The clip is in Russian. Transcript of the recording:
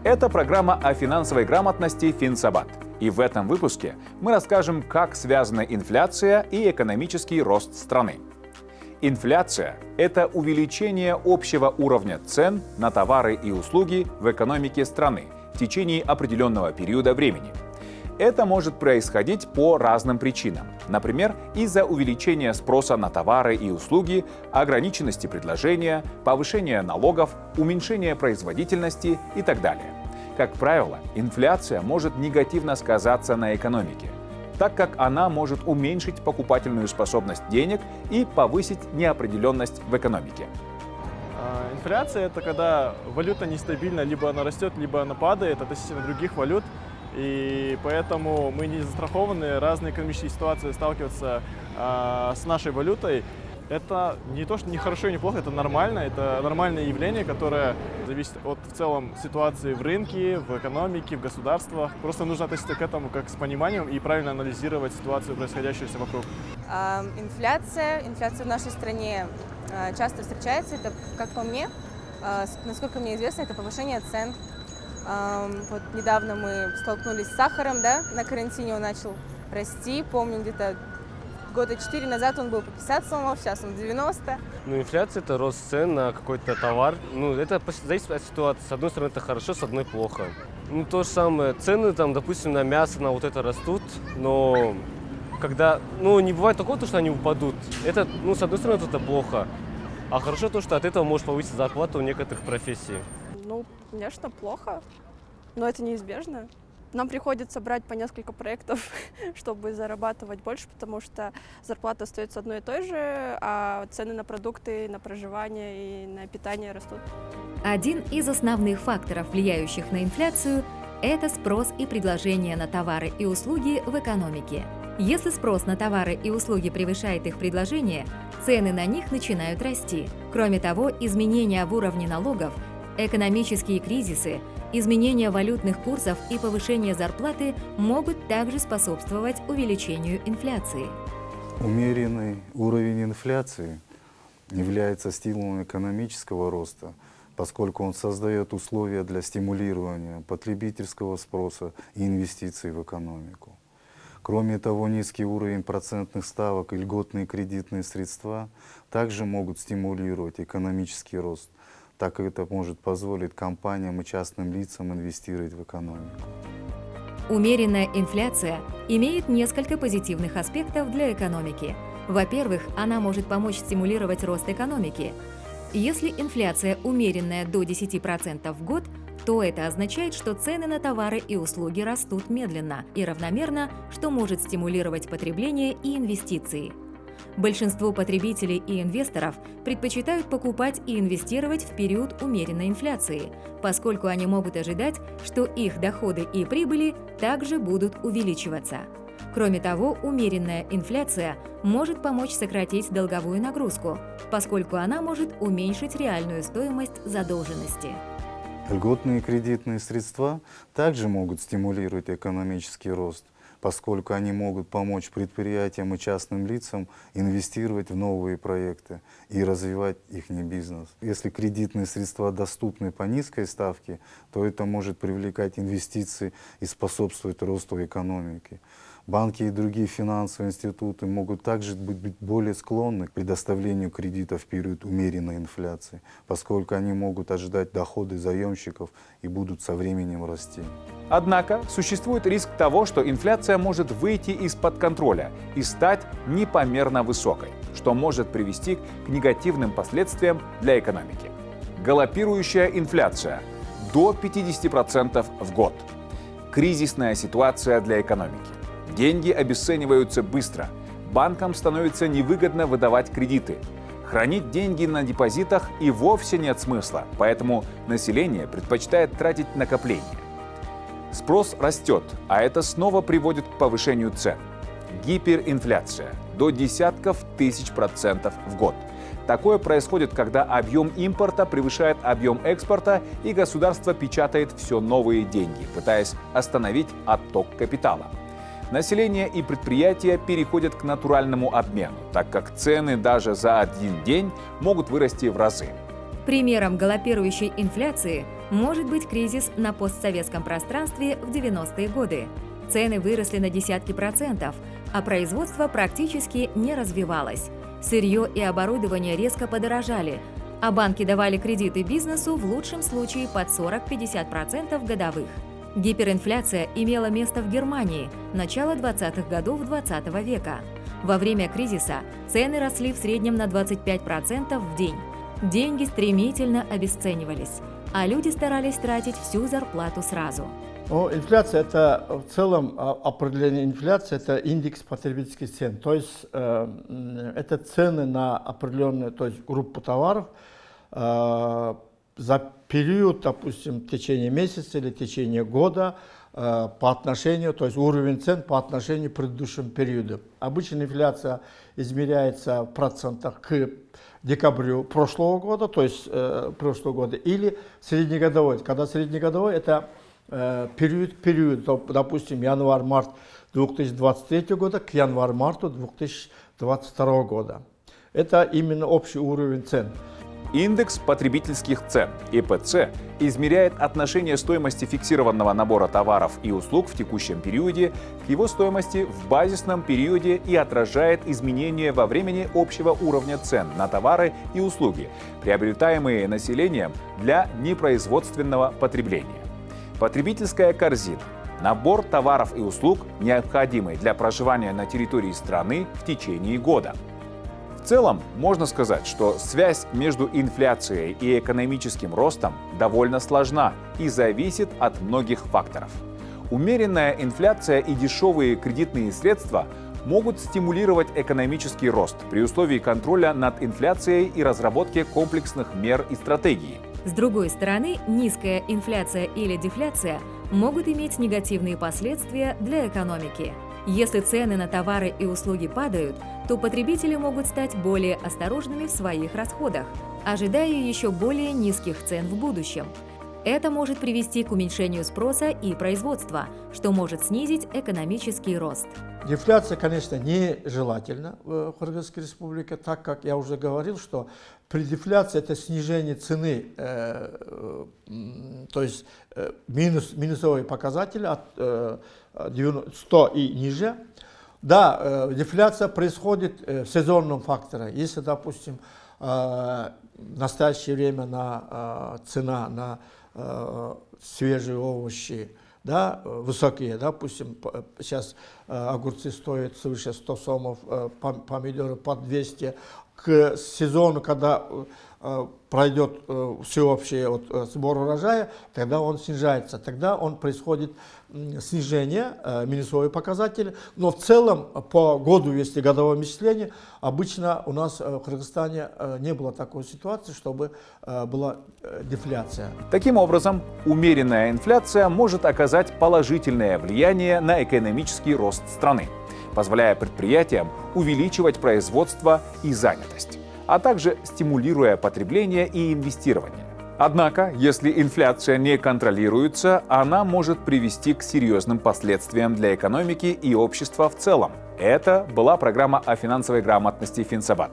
Это программа о финансовой грамотности «Финсабат». И в этом выпуске мы расскажем, как связана инфляция и экономический рост страны. Инфляция – это увеличение общего уровня цен на товары и услуги в экономике страны в течение определенного периода времени. Это может происходить по разным причинам. Например, из-за увеличения спроса на товары и услуги, ограниченности предложения, повышения налогов, уменьшения производительности и так далее. Как правило, инфляция может негативно сказаться на экономике, так как она может уменьшить покупательную способность денег и повысить неопределенность в экономике. Инфляция – это когда валюта нестабильна, либо она растет, либо она падает относительно других валют. И поэтому мы не застрахованы, разные экономические ситуации сталкиваются с нашей валютой. Это не то, что не хорошо и не плохо, это нормально, это нормальное явление, которое зависит от в целом ситуации в рынке, в экономике, в государствах. Просто нужно относиться к этому как с пониманием и правильно анализировать ситуацию, происходящуюся вокруг. Инфляция в нашей стране часто встречается. Это, как по мне, насколько мне известно, это повышение цен. Вот недавно мы столкнулись с сахаром, да, на карантине он начал расти. Помню, где-то года 4 назад он был по 50 сомов, сейчас он 90. Инфляция – это рост цен на какой-то товар. Это зависит от ситуации. С одной стороны, это хорошо, с одной – плохо. То же самое. Цены, допустим, на мясо, на вот это растут, но когда, не бывает такого, что они упадут. Это, с одной стороны, это плохо. А хорошо то, что от этого может повыситься зарплата у некоторых профессий. Конечно, плохо, но это неизбежно. Нам приходится брать по несколько проектов, чтобы зарабатывать больше, потому что зарплата остается одной и той же, а цены на продукты, на проживание и на питание растут. Один из основных факторов, влияющих на инфляцию, это спрос и предложение на товары и услуги в экономике. Если спрос на товары и услуги превышает их предложение, цены на них начинают расти. Кроме того, изменения в уровне налогов, экономические кризисы, изменение валютных курсов и повышение зарплаты могут также способствовать увеличению инфляции. Умеренный уровень инфляции является стимулом экономического роста, поскольку он создает условия для стимулирования потребительского спроса и инвестиций в экономику. Кроме того, низкий уровень процентных ставок и льготные кредитные средства также могут стимулировать экономический рост, так как это может позволить компаниям и частным лицам инвестировать в экономику. Умеренная инфляция имеет несколько позитивных аспектов для экономики. Во-первых, она может помочь стимулировать рост экономики. Если инфляция умеренная до 10% в год, то это означает, что цены на товары и услуги растут медленно и равномерно, что может стимулировать потребление и инвестиции. Большинство потребителей и инвесторов предпочитают покупать и инвестировать в период умеренной инфляции, поскольку они могут ожидать, что их доходы и прибыли также будут увеличиваться. Кроме того, умеренная инфляция может помочь сократить долговую нагрузку, поскольку она может уменьшить реальную стоимость задолженности. Льготные кредитные средства также могут стимулировать экономический рост, поскольку они могут помочь предприятиям и частным лицам инвестировать в новые проекты и развивать их бизнес. Если кредитные средства доступны по низкой ставке, то это может привлекать инвестиции и способствовать росту экономики. Банки и другие финансовые институты могут также быть более склонны к предоставлению кредитов в период умеренной инфляции, поскольку они могут ожидать доходы заемщиков и будут со временем расти. Однако существует риск того, что инфляция может выйти из-под контроля и стать непомерно высокой, что может привести к негативным последствиям для экономики. Галопирующая инфляция до 50% в год. Кризисная ситуация для экономики. Деньги обесцениваются быстро. Банкам становится невыгодно выдавать кредиты. Хранить деньги на депозитах и вовсе нет смысла, поэтому население предпочитает тратить накопления. Спрос растет, а это снова приводит к повышению цен. Гиперинфляция до десятков тысяч процентов в год. Такое происходит, когда объем импорта превышает объем экспорта, и государство печатает все новые деньги, пытаясь остановить отток капитала. Население и предприятия переходят к натуральному обмену, так как цены даже за один день могут вырасти в разы. Примером галопирующей инфляции Может быть кризис на постсоветском пространстве в 90-е годы. Цены выросли на десятки процентов, а производство практически не развивалось. Сырье и оборудование резко подорожали, а банки давали кредиты бизнесу в лучшем случае под 40-50% годовых. Гиперинфляция имела место в Германии начала 20-х годов 20 века. Во время кризиса цены росли в среднем на 25% в день. Деньги стремительно обесценивались, а люди старались тратить всю зарплату сразу. Ну, инфляция – это в целом определение инфляции – это индекс потребительских цен. То есть это цены на определенную, то есть группу товаров за период, допустим, в течение месяца или в течение года по отношению, то есть уровень цен по отношению к предыдущему периоду. Обычно инфляция измеряется в процентах к декабрю прошлого года, то есть прошлого года, или среднегодовой. Когда среднегодовой – это период к периоду, допустим, январь-март 2023 года к январь-марту 2022 года. Это именно общий уровень цен. Индекс потребительских цен, ИПЦ, измеряет отношение стоимости фиксированного набора товаров и услуг в текущем периоде к его стоимости в базисном периоде и отражает изменения во времени общего уровня цен на товары и услуги, приобретаемые населением для непроизводственного потребления. Потребительская корзина – набор товаров и услуг, необходимый для проживания на территории страны в течение года. В целом, можно сказать, что связь между инфляцией и экономическим ростом довольно сложна и зависит от многих факторов. Умеренная инфляция и дешевые кредитные средства могут стимулировать экономический рост при условии контроля над инфляцией и разработки комплексных мер и стратегий. С другой стороны, низкая инфляция или дефляция могут иметь негативные последствия для экономики. Если цены на товары и услуги падают, то потребители могут стать более осторожными в своих расходах, ожидая еще более низких цен в будущем. Это может привести к уменьшению спроса и производства, что может снизить экономический рост. Дефляция, конечно, нежелательна в Кыргызской республике, так как я уже говорил, что при дефляции это снижение цены, то есть минусовые показатели от 100 и ниже. Да, дефляция происходит в сезонном факторе. Если, допустим, в настоящее время цена на свежие овощи, да, высокие, допустим, сейчас огурцы стоят свыше 100 сомов, помидоры под 200. К сезону, когда пройдет всеобщий сбор урожая, тогда он снижается, тогда происходит снижение, минусовые показатели. Но в целом по году, если годовое исчисление, обычно у нас в Кыргызстане не было такой ситуации, чтобы была дефляция. Таким образом, умеренная инфляция может оказать положительное влияние на экономический рост страны, позволяя предприятиям увеличивать производство и занятость, а также стимулируя потребление и инвестирование. Однако, если инфляция не контролируется, она может привести к серьезным последствиям для экономики и общества в целом. Это была программа о финансовой грамотности Финсабат.